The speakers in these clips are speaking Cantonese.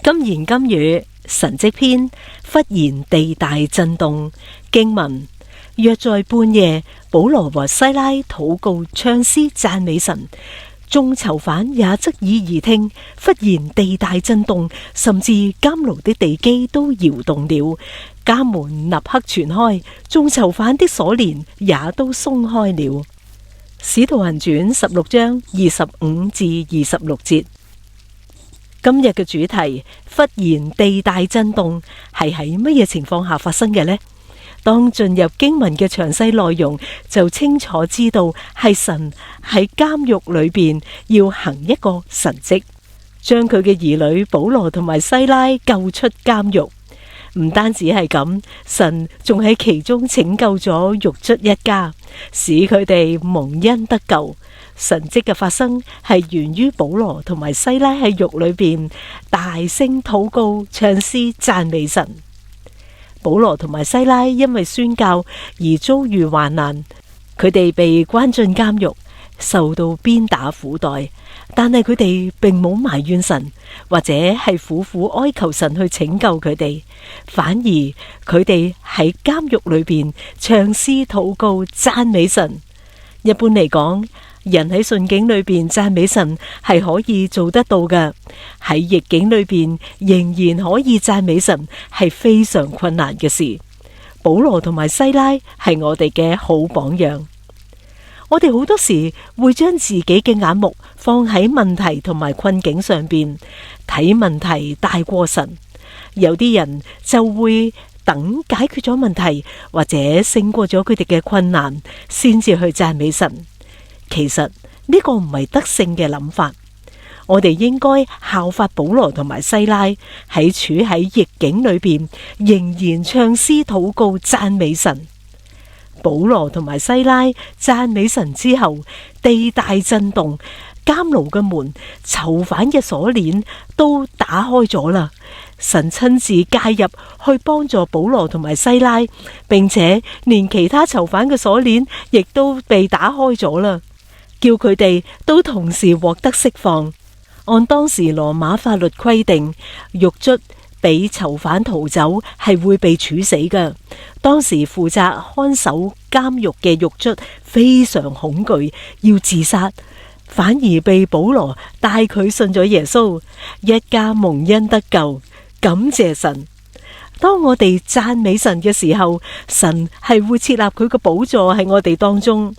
今言今語神蹟篇，忽然地大震動。經文：約在半夜，保羅和西拉禱告唱詩讚美神，眾囚犯也側耳而聽。忽然地大震動，甚至監牢的地基都搖動了，監門立刻全開，眾囚犯的鎖鏈也都鬆開了。使徒行傳16章25至26節。今日嘅主題，忽然地大震動，係喺乜嘢情況下發生嘅呢？當進入經文嘅詳細內容，就清楚知道係神喺監獄裏邊要行一個神蹟，將佢嘅兒女保羅同埋西拉救出監獄。唔單止係咁，神仲喺其中拯救咗獄卒一家，使佢哋蒙恩得救。神蹟嘅發生係源於保羅同埋西拉喺獄裏邊大聲禱告、唱詩讚美神。保羅同埋西拉因為宣教而遭遇患難，佢哋被關進監獄，受到鞭打苦待，但係佢哋並冇埋怨神，或者係苦苦哀求神去拯救佢哋，反而佢哋喺監獄裏邊唱詩禱告讚美神。一般嚟講，人喺順境裏邊讚美神係可以做得到嘅，喺逆境裏邊仍然可以讚美神係非常困難嘅事。保羅同埋西拉係我哋嘅好榜樣。我哋好多時會將自己嘅眼目放喺問題同埋困境上邊，睇問題大過神。有啲人就會等解決咗問題或者勝過咗佢哋嘅困難，先至去讚美神。其實呢個唔係得勝嘅諗法，我哋應該效法保羅同埋西拉，喺處喺逆境裏邊，仍然唱詩禱告讚美神。保羅同埋西拉讚美神之後，地大震動，監牢嘅門、囚犯嘅鎖鏈都打開咗啦。神親自介入去幫助保羅同埋西拉，並且連其他囚犯嘅鎖鏈亦都被打開咗啦，叫佢哋都同時獲得釋放。按當時羅馬法律規定，獄卒俾囚犯逃走係會被處死嘅。當時負責看守監獄嘅獄卒非常恐懼，要自殺，反而被保羅帶佢信咗耶穌，一家蒙恩得救。感謝神！當我哋讚美神嘅時候，神係會設立佢嘅寶座喺我哋當中，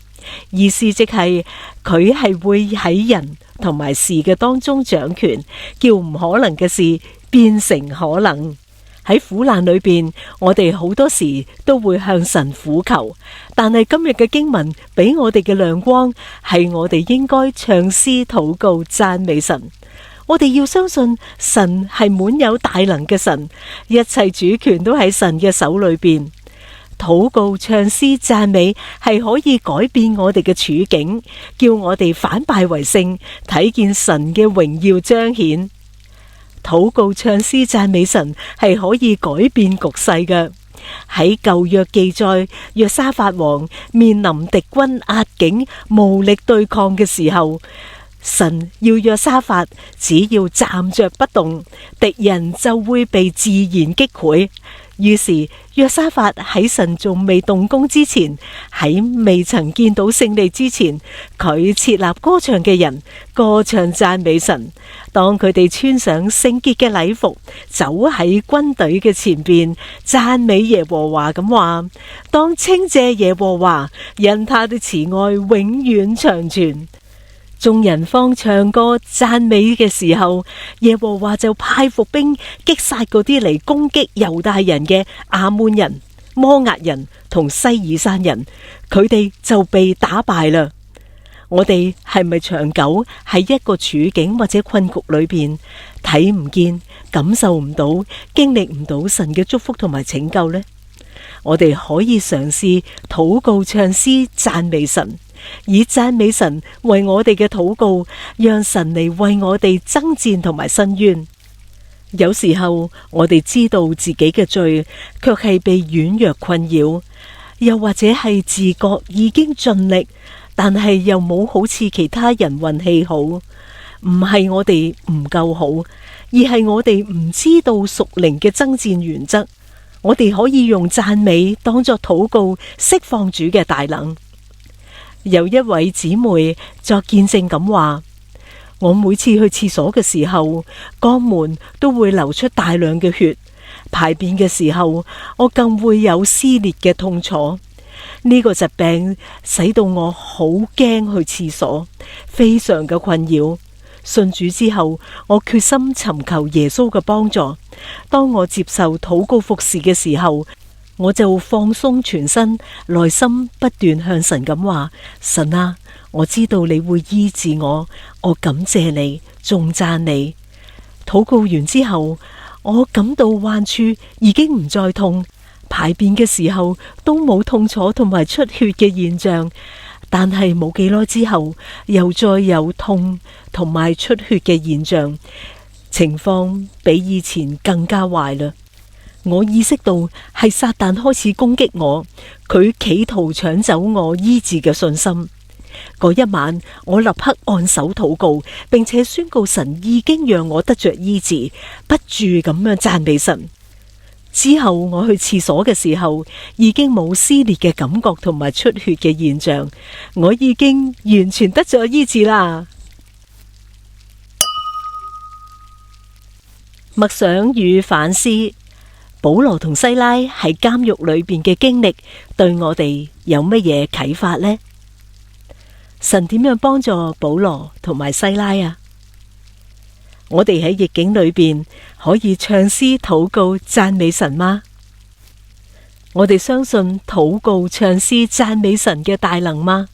意思即係佢係會喺人同埋事嘅當中掌權，叫唔可能嘅事變成可能。喺苦難裏邊，我哋好多時都會向神苦求，但係今日嘅經文俾我哋嘅亮光係我哋應該唱詩禱告讚美神。我哋要相信神係滿有大能嘅神，一切主權都喺神嘅手裏邊。禱告唱詩讚美係可以改變我哋嘅處境，叫我哋反敗為勝，睇見神嘅榮耀彰顯。禱告唱詩讚美神係可以改變局勢嘅。喺舊約記載，約沙法王面臨敵軍壓境，無力對抗嘅時候，神要約沙法只要站着不動，敵人就會被自然擊潰。於是約沙法喺神仲未動工之前，喺未曾見到勝利之前，佢設立歌唱嘅人，歌唱讚美神。當佢哋穿上聖潔嘅禮服，走喺軍隊嘅前邊，讚美耶和華咁話：當稱謝耶和華，因他的慈愛永遠長存。眾人方唱歌讚美嘅時候，耶和華就派伏兵擊殺嗰啲嚟攻擊猶大人嘅亞捫人、摩押人同西爾山人，佢哋就被打敗啦。我哋係咪長久喺一個處境或者困局裏邊，睇唔見、感受唔到、經歷唔到神嘅祝福同埋拯救呢？我哋可以嘗試禱告唱詩讚美神，以讚美神為我哋嘅禱告，讓神嚟為我哋爭戰同埋伸冤。有時候我哋知道自己嘅罪，卻係被軟弱困擾，又或者係自覺已經盡力，但係又冇好似其他人運氣好，唔係我哋唔夠好，而係我哋唔知道屬靈嘅爭戰原則。我哋可以用讚美當作禱告，釋放主嘅大能。有一位姊妹作見證咁話：我每次去廁所嘅時候，肛門都會流出大量嘅血，排便嘅時候，我更會有撕裂嘅痛楚。呢個疾病使到我好驚去廁所，非常嘅困擾。信主之後，我決心尋求耶穌嘅幫助。當我接受禱告服侍嘅時候，我就放鬆全身，內心不斷向神咁話：神啊，我知道你會醫治我，我感謝你，頌讚你。禱告完之後，我感到患處已經唔再痛，排便嘅時候都冇痛楚同埋出血嘅現象。但係冇幾耐之後，又再有痛同埋出血嘅現象，情況比以前更加壞啦。我意識到係撒旦開始攻擊我，佢企圖搶走我醫治嘅信心。嗰一晚，我立刻按手禱告，並且宣告神已經讓我得着醫治，不住咁樣讚美神。之後我去廁所嘅時候，已經冇撕裂嘅感覺同埋出血嘅現象，我已經完全得咗醫治啦。默想與反思，保羅同西拉喺監獄裏邊嘅經歷，對我哋有乜嘢啟發呢？神點樣幫助保羅同埋西拉啊？我哋喺逆境裏邊可以唱詩禱告讚美神嗎？我哋相信禱告唱詩讚美神嘅大能嗎？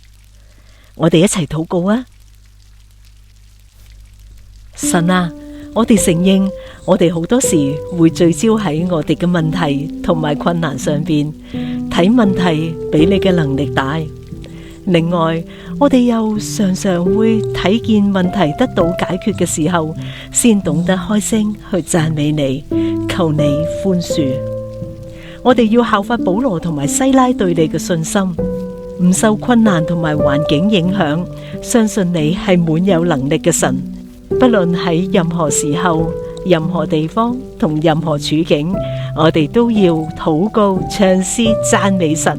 我哋一齊禱告啊！神啊，我哋承認我哋好多時會聚焦喺我哋嘅問題同埋困難上邊，睇問題比你嘅能力大。另外，我哋又常常會睇見問題得到解決嘅時候，先懂得開聲去讚美你，求你寬恕。我哋要效法保羅同埋西拉對你嘅信心，唔受困難同埋環境影響，相信你係滿有能力嘅神。不論喺任何時候、任何地方同任何處境，我哋都要禱告、唱詩、讚美神。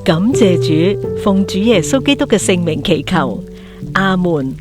感謝主，奉主耶穌基督嘅聖名祈求，阿門。